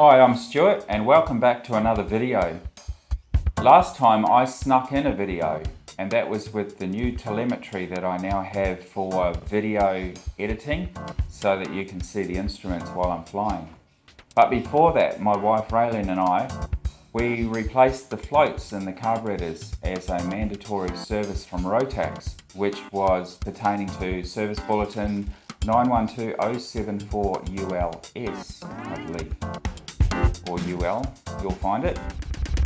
Hi, I'm Stuart and welcome back to another video. Last time I snuck in a video and that was with the new telemetry that I now have for video editing so that you can see the instruments while I'm flying. But before that, my wife Raylene and I, we replaced the floats in the carburetors as a mandatory service from Rotax, which was pertaining to Service Bulletin 912074ULS, I believe. Or UL, you'll find it.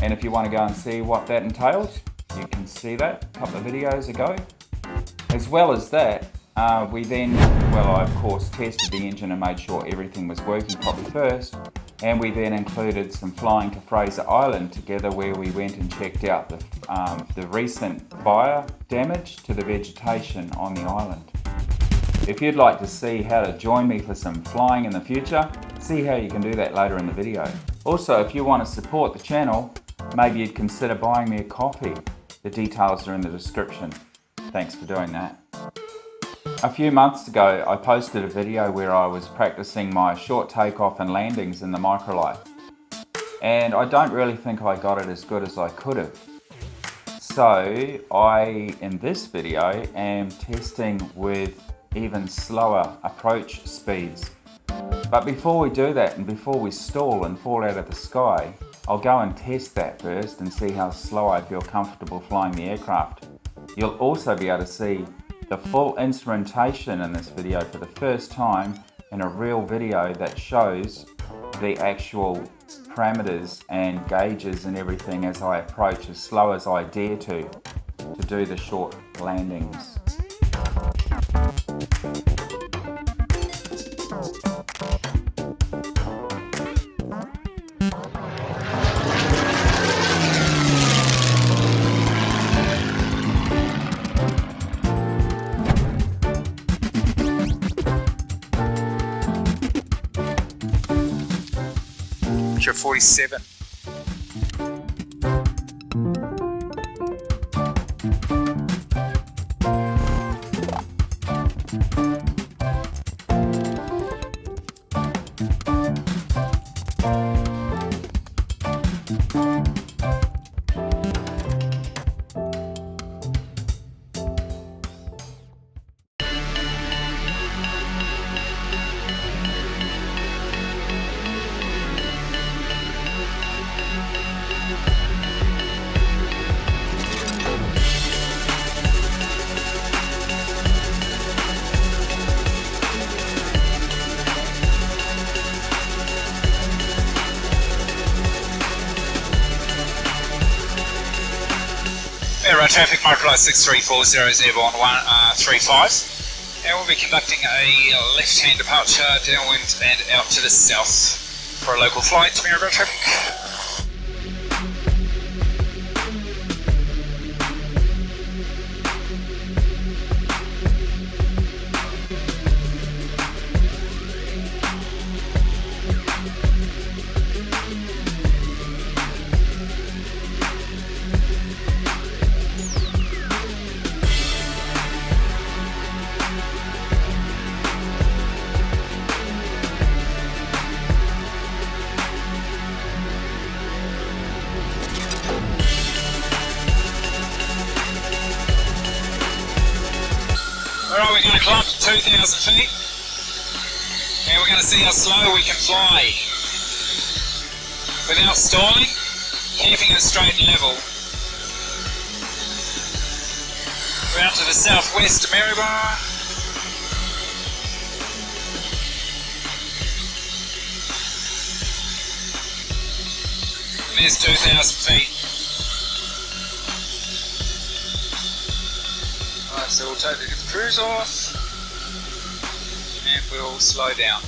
And if you want to go and see what that entails, you can see that a couple of videos ago. As well as that, we then, I of course tested the engine and made sure everything was working properly first. And we then included some flying to Fraser Island together, where we went and checked out the recent fire damage to the vegetation on the island. If you'd like to see how to join me for some flying in the future, see how you can do that later in the video. Also, if you want to support the channel, maybe you'd consider buying me a coffee. The details are in the description. Thanks for doing that. A few months ago, I posted a video where I was practicing my short takeoff and landings in the microlight. And I don't really think I got it as good as I could have. So in this video, am testing with even slower approach speeds. But before we do that, and before we stall and fall out of the sky, I'll go and test that first and see how slow I feel comfortable flying the aircraft. You'll also be able to see the full instrumentation in this video for the first time in a real video that shows the actual parameters and gauges and everything as I approach as slow as I dare to do the short landings. Picture 47. Aero traffic microlight 6340 airborne 135, and we'll be conducting a left-hand departure downwind and out to the south for a local flight to aero traffic. Alright, we're going to climb to 2,000 feet and we're going to see how slow we can fly without stalling, keeping it straight and level. We're out to the southwest of Maryborough. And there's 2,000 feet. So we'll take the cruise off and we'll slow down.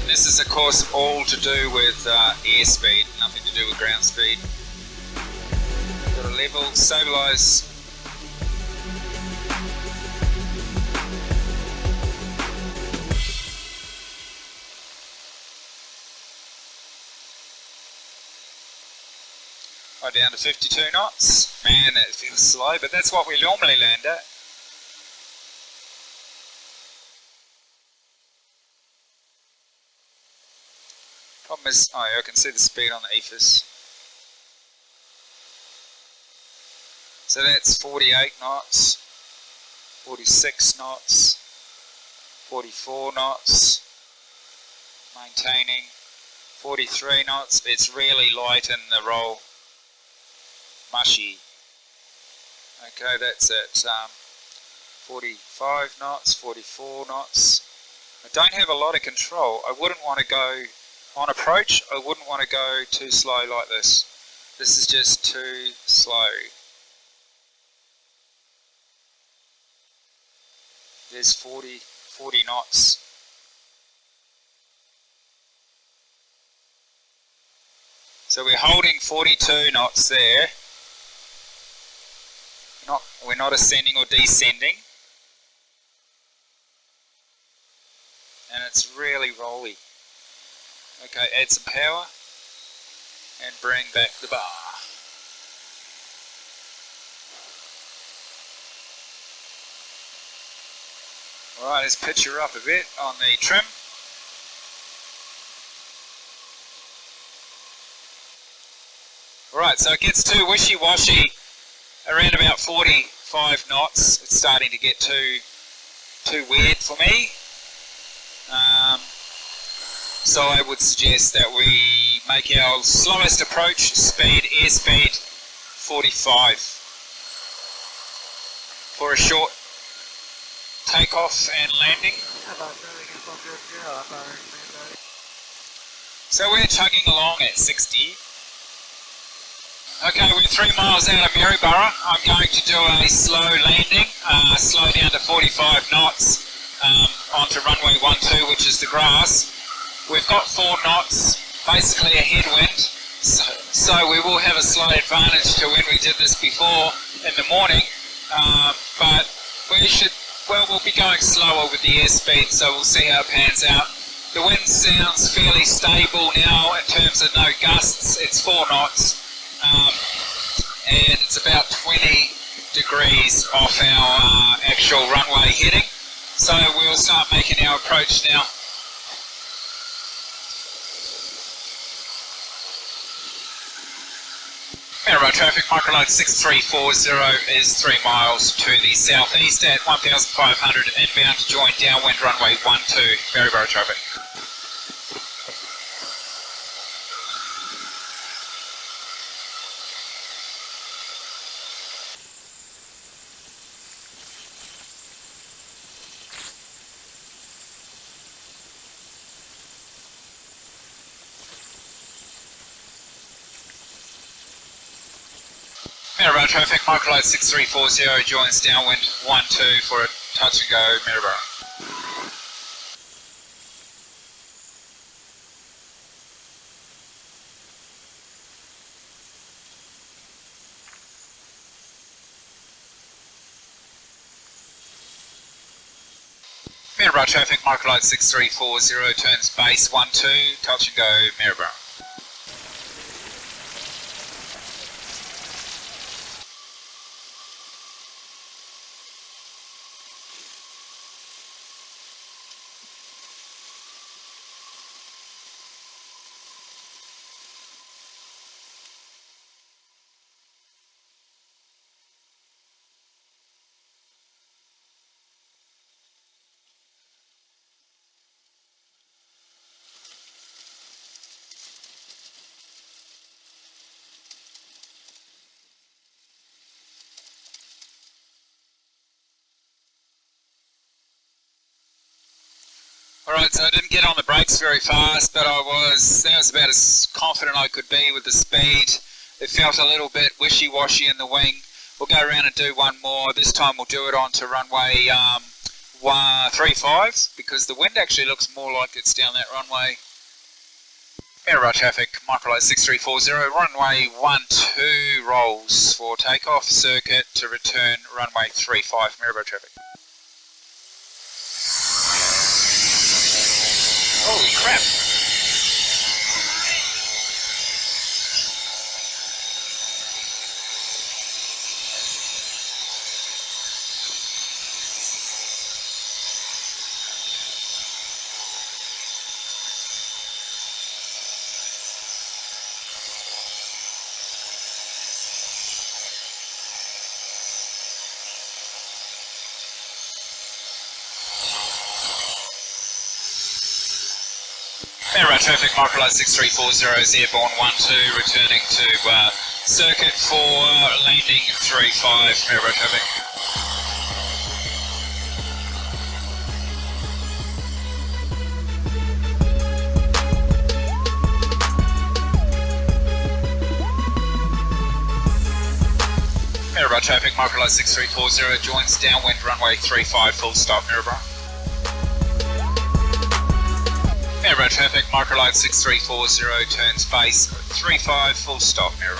And this is of course all to do with airspeed, nothing to do with ground speed. Got a level, stabilise. Down to 52 knots. Man, that feels slow, but that's what we normally land at. Problem is, oh yeah, I can see the speed on the ethers. So that's 48 knots, 46 knots, 44 knots, maintaining 43 knots. It's really light in the roll, mushy. Okay, that's at 45 knots, 44 knots. I don't have a lot of control. I wouldn't want to go, on approach, I wouldn't want to go too slow like this. This is just too slow. There's 40 knots. So we're holding 42 knots there. We're not ascending or descending. And it's really rolly. Okay, add some power and bring back the bar. Alright, let's pitch her up a bit on the trim. Alright, so it gets too wishy-washy around about 45 knots. It's starting to get too weird for me. So I would suggest that we make our slowest approach speed, airspeed 45 for a short takeoff and landing. So we're chugging along at 60. Okay, we're 3 miles out of Maryborough. I'm going to do a slow landing, slow down to 45 knots onto runway 12, which is the grass. We've got 4 knots, basically a headwind, so we will have a slight advantage to when we did this before in the morning, but we'll be going slower with the airspeed, so we'll see how it pans out. The wind sounds fairly stable now in terms of no gusts. It's 4 knots, and it's about 20 degrees off our actual runway heading, so we'll start making our approach now. Maryborough traffic, microlight 6340 is 3 miles to the southeast at 1,500 inbound to join downwind runway 12, Maryborough traffic. Maryborough traffic, microlight 6340 joins downwind 12 for a touch and go, Maryborough. Maryborough traffic, microlight 6340 turns base 12, touch and go, Maryborough. Alright, so I didn't get on the brakes very fast, but that was about as confident I could be with the speed. It felt a little bit wishy-washy in the wing. We'll go around and do one more. This time we'll do it onto runway 35, because the wind actually looks more like it's down that runway. Maryborough traffic, microlight 6340, runway 12 rolls for takeoff, circuit to return runway 35, Maryborough traffic. Holy crap! Air traffic, microlight 6340 is airborne 12, returning to circuit for landing 35, air traffic. Mirror traffic, microlight 6340 joins downwind runway 35, full stop, Mirror. Mirror traffic, microlight 6340 turns base 35, full stop, Mirror.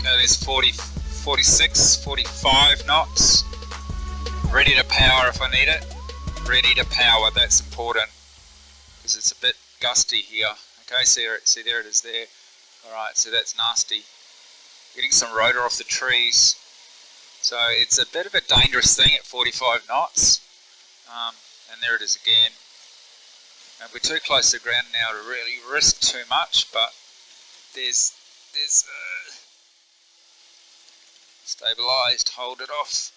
There's 46, 45 knots. Ready to power if I need it. Ready to power, that's important because it's a bit gusty here. Okay, see there it is there. Alright, so that's nasty. Getting some rotor off the trees. So it's a bit of a dangerous thing at 45 knots. And there it is again. And we're too close to the ground now to really risk too much, but there's stabilised, hold it off,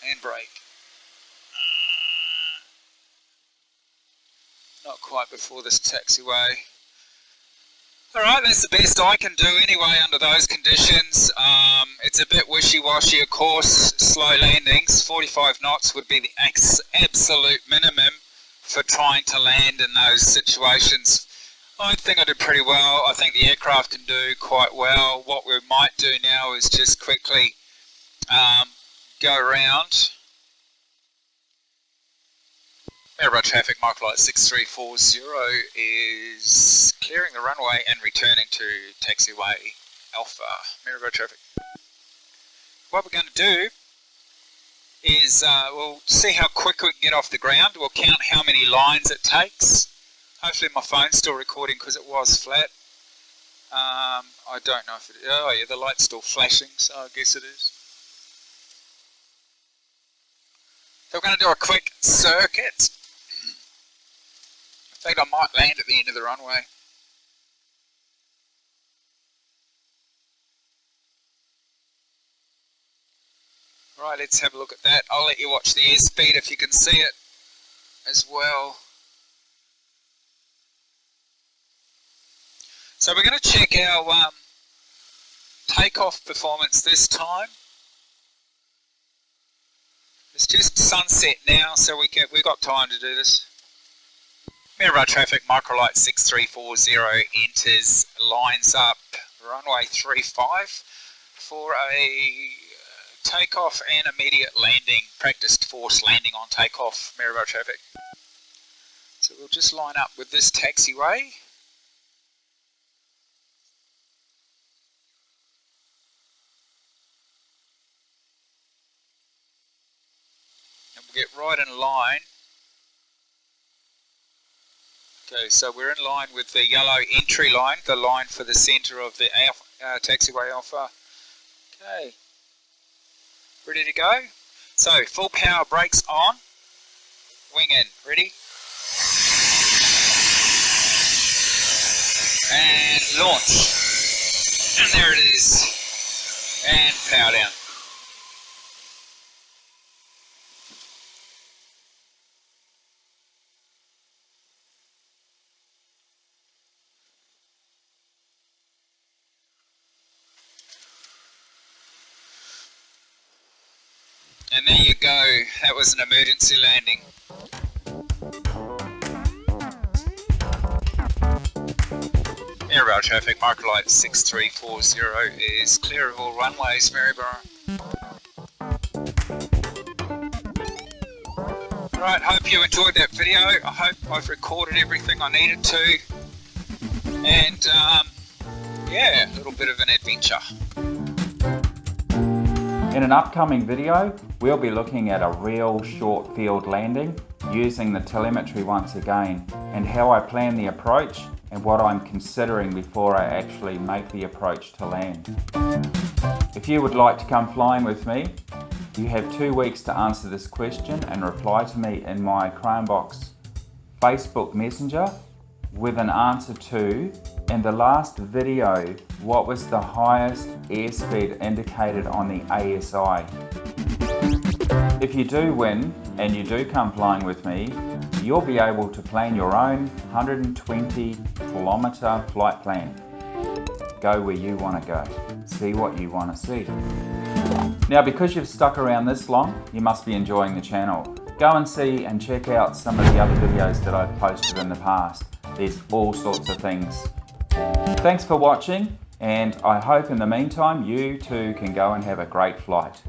and brake. Not quite before this taxiway. Alright, that's the best I can do anyway under those conditions. It's a bit wishy-washy, of course. Slow landings, 45 knots would be the absolute minimum for trying to land in those situations. I think I did pretty well. I think the aircraft can do quite well. What we might do now is just quickly go around. Aero traffic, microlight 6340 is clearing the runway and returning to taxiway Alpha. Aero traffic. What we're going to do is we'll see how quick we can get off the ground. We'll count how many lines it takes. Hopefully my phone's still recording because it was flat. I don't know if it is. Oh yeah, the light's still flashing, so I guess it is. So we're going to do a quick circuit. I think I might land at the end of the runway. Right, let's have a look at that. I'll let you watch the airspeed if you can see it as well. So we're going to check our takeoff performance this time. It's just sunset now, so we've got time to do this. Mirror traffic, microlight 6340 enters, lines up runway 35 for a takeoff and immediate landing, practiced force landing on takeoff, mirror traffic. So we'll just line up with this taxiway. And we'll get right in line. Okay, so we're in line with the yellow entry line, the line for the centre of the taxiway Alpha. Okay, ready to go? So, full power brakes on, wing in, ready? And launch. And there it is. And power down. And there you go, that was an emergency landing. Air traffic, microlight 6340 is clear of all runways, Maryborough. Right, hope you enjoyed that video. I hope I've recorded everything I needed to. And yeah, a little bit of an adventure. In an upcoming video, we'll be looking at a real short field landing using the telemetry once again, and how I plan the approach and what I'm considering before I actually make the approach to land. If you would like to come flying with me, you have 2 weeks to answer this question and reply to me in my CrayonBox Facebook Messenger with an answer to, in the last video, what was the highest airspeed indicated on the ASI. If you do win and you do come flying with me, you'll be able to plan your own 120 kilometre flight plan. Go where you want to go, see what you want to see. Now, because you've stuck around this long, you must be enjoying the channel. Go and see and check out some of the other videos that I've posted in the past. There's all sorts of things. Thanks for watching, and I hope in the meantime you too can go and have a great flight.